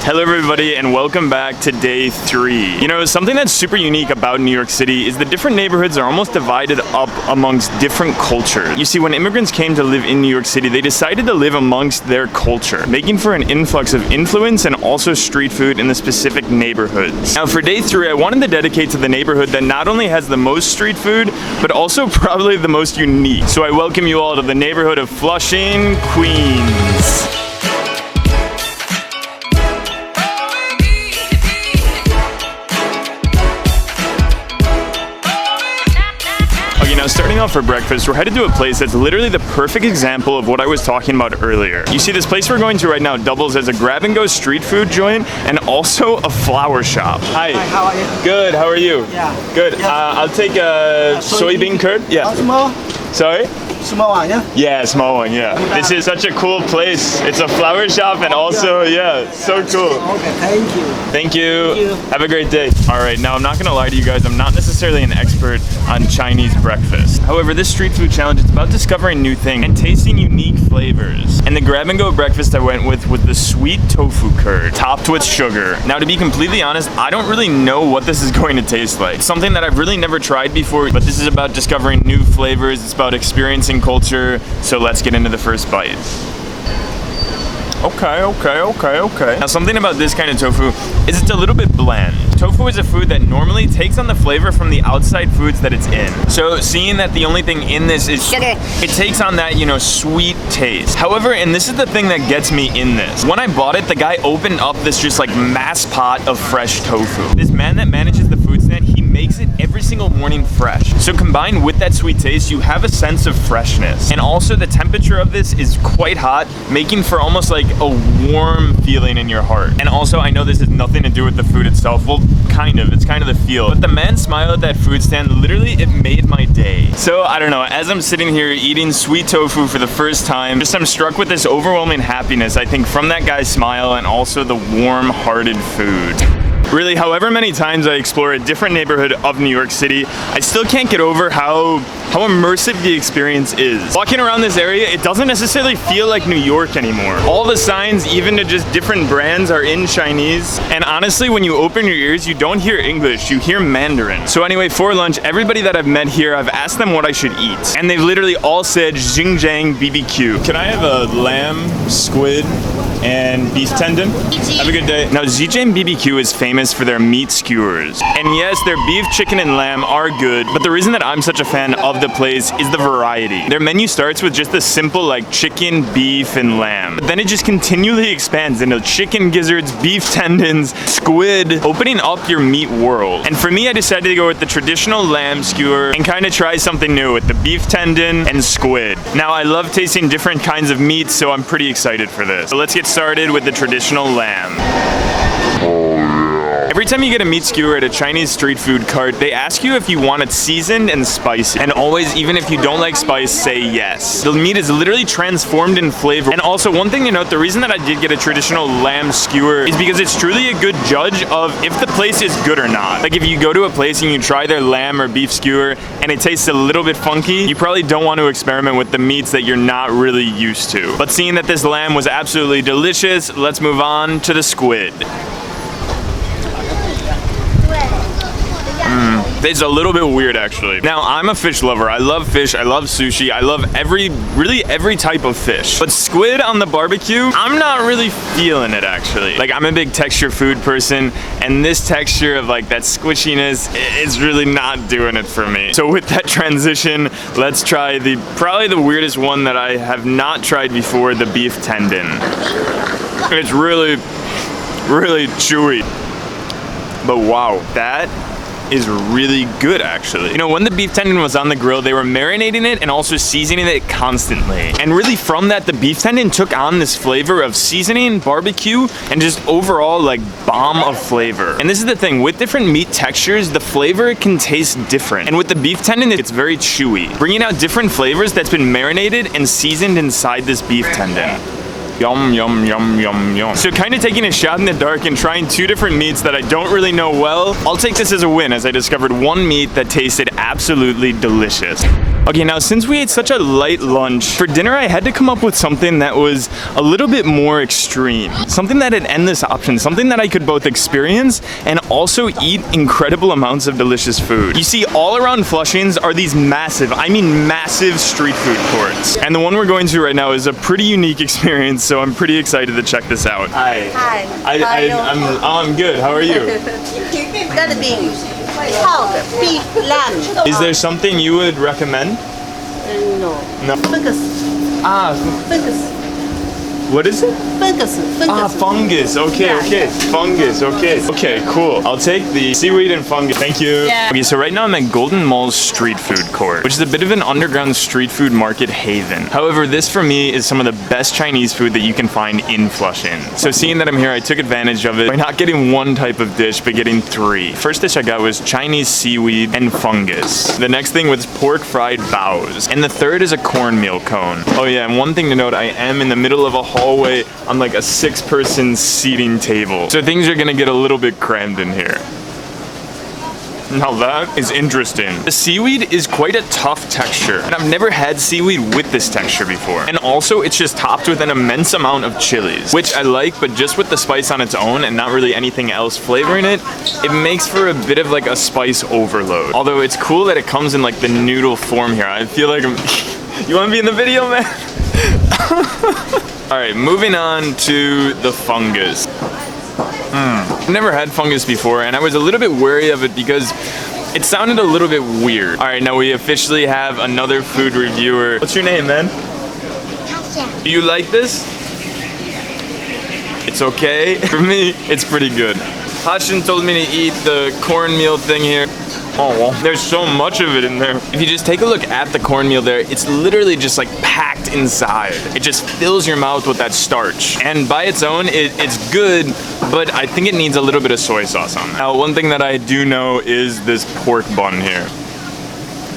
Hello everybody and welcome back to day 3. You know, something that's super unique about New York City is the different neighborhoods are almost divided up amongst different cultures. You see, when immigrants came to live in New York City, they decided to live amongst their culture, making for an influx of influence and also street food in the specific neighborhoods. Now for day 3, I wanted to dedicate to the neighborhood that not only has the most street food, but also probably the most unique. So I welcome you all to the neighborhood of Flushing, Queens. Now, starting off for breakfast, we're headed to a place that's literally the perfect example of what I was talking about earlier. You see, this place we're going to right now doubles as a grab-and-go street food joint and also a flower shop. Hi. Hi, how are you? Good, how are you? Yeah. Good. Yeah. I'll take a soybean curd. Yeah. Small? Sorry? Small one, yeah? Yeah, small one, yeah. This is such a cool place. It's a flower shop and also, so cool. Okay, thank you. Thank you. Have a great day. All right, now I'm not gonna lie to you guys, I'm not necessarily an expert on Chinese breakfast. However, this street food challenge is about discovering new things and tasting unique flavors. And the grab-and-go breakfast I went with was the sweet tofu curd, topped with sugar. Now, to be completely honest, I don't really know what this is going to taste like. It's something that I've really never tried before, but this is about discovering new flavors. It's about experiencing culture, so let's get into the first bite. Okay. Now, something about this kind of tofu is it's a little bit bland. Tofu is a food that normally takes on the flavor from the outside foods that it's in. So seeing that the only thing in this is sugar, it takes on that, sweet taste. However, and this is the thing that gets me in this. When I bought it, the guy opened up this just like mass pot of fresh tofu. This man that manages the food stand, he makes it every single morning fresh. So combined with that sweet taste, you have a sense of freshness. And also the temperature of this is quite hot, making for almost like a warm feeling in your heart. And also, I know this has nothing to do with the food itself. Well, kind of. It's kind of the feel. But the man's smile at that food stand, literally, it made my day. So, I don't know. As I'm sitting here eating sweet tofu for the first time, I'm struck with this overwhelming happiness, I think, from that guy's smile and also the warm-hearted food. Really, however many times I explore a different neighborhood of New York City, I still can't get over how immersive the experience is. Walking around this area, it doesn't necessarily feel like New York anymore. All the signs, even to just different brands, are in Chinese. And honestly, when you open your ears, you don't hear English, you hear Mandarin. So anyway, for lunch, everybody that I've met here, I've asked them what I should eat. And they've literally all said Xinjiang BBQ. Can I have a lamb, squid, and beef tendon? Have a good day. Now, Xinjiang BBQ is famous for their meat skewers. And yes, their beef, chicken, and lamb are good, but the reason that I'm such a fan of the place is the variety. Their menu starts with just the simple like chicken, beef, and lamb. But then it just continually expands into chicken gizzards, beef tendons, squid, opening up your meat world. And for me, I decided to go with the traditional lamb skewer and kind of try something new with the beef tendon and squid. Now, I love tasting different kinds of meat, so I'm pretty excited for this. So let's get started with the traditional lamb. Every time you get a meat skewer at a Chinese street food cart, they ask you if you want it seasoned and spicy. And always, even if you don't like spice, say yes. The meat is literally transformed in flavor. And also, one thing to note, the reason that I did get a traditional lamb skewer is because it's truly a good judge of if the place is good or not. Like if you go to a place and you try their lamb or beef skewer and it tastes a little bit funky, you probably don't want to experiment with the meats that you're not really used to. But seeing that this lamb was absolutely delicious, let's move on to the squid. It's a little bit weird, actually. Now, I'm a fish lover. I love fish. I love sushi. I love really every type of fish. But squid on the barbecue, I'm not really feeling it, actually. Like, I'm a big texture food person, and this texture of like that squishiness is really not doing it for me. So with that transition, let's try probably the weirdest one that I have not tried before, the beef tendon. It's really chewy. But wow, that is really good, actually. You know, when the beef tendon was on the grill, they were marinating it and also seasoning it constantly. And really from that, the beef tendon took on this flavor of seasoning, barbecue, and just overall like bomb of flavor. And this is the thing, with different meat textures, the flavor can taste different. And with the beef tendon, it's very chewy, bringing out different flavors that's been marinated and seasoned inside this beef tendon. Yum, yum, yum, yum, yum. So kind of taking a shot in the dark and trying two different meats that I don't really know well, I'll take this as a win as I discovered one meat that tasted absolutely delicious. Okay, now since we ate such a light lunch, for dinner I had to come up with something that was a little bit more extreme. Something that had endless options, something that I could both experience and also eat incredible amounts of delicious food. You see, all around Flushing's are these massive, I mean massive street food courts. And the one we're going to right now is a pretty unique experience, so I'm pretty excited to check this out. Hi. Hi. I'm good. How are you? That beans, pork, beef, lamb. Is there something you would recommend? No. No. Fungus. Fungus. What is it? Fungus. Fungus. Okay, Yeah, okay. yeah. Fungus. Okay. Okay, cool. I'll take the seaweed and fungus. Thank you. Yeah. Okay, so right now I'm at Golden Mall's street food court, which is a bit of an underground street food market haven. However, this for me is some of the best Chinese food that you can find in Flushing. So seeing that I'm here, I took advantage of it by not getting one type of dish, but getting three. First dish I got was Chinese seaweed and fungus. The next thing was pork fried baos. And the third is a cornmeal cone. Oh yeah, and one thing to note, I am in the middle of a hallway on like a 6-person seating table. So things are gonna get a little bit crammed in here. Now that is interesting. The seaweed is quite a tough texture, and I've never had seaweed with this texture before. And also, it's just topped with an immense amount of chilies, which I like, but just with the spice on its own and not really anything else flavoring it, it makes for a bit of like a spice overload. Although it's cool that it comes in like the noodle form here. I feel like I'm... You wanna be in the video, man? All right, moving on to the fungus. I've never had fungus before, and I was a little bit wary of it because it sounded a little bit weird. All right, now we officially have another food reviewer. What's your name, man? Tasha. Do you like this? It's okay. For me, it's pretty good. Hashin told me to eat the cornmeal thing here. Oh, well, there's so much of it in there. If you just take a look at the cornmeal there, it's literally just like packed inside. It just fills your mouth with that starch. And by its own, it's good, but I think it needs a little bit of soy sauce on that. Now, one thing that I do know is this pork bun here.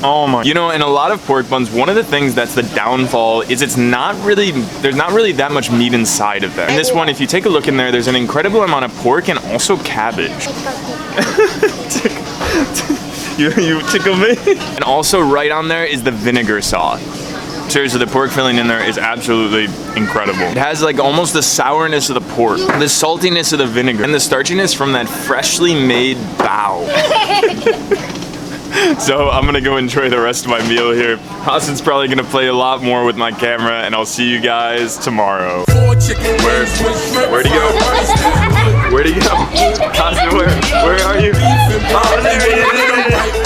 Oh my. You know, in a lot of pork buns, one of the things that's the downfall is there's not really that much meat inside of them. And this one, if you take a look in there, there's an incredible amount of pork and also cabbage. You tickle me. And also right on there is the vinegar sauce. Seriously, the pork filling in there is absolutely incredible. It has like almost the sourness of the pork, the saltiness of the vinegar, and the starchiness from that freshly made bao. So I'm gonna go enjoy the rest of my meal here. Hassan's probably gonna play a lot more with my camera, and I'll see you guys tomorrow. Where'd he go? Where'd he go? Hassan, where are you? Oh, there he is.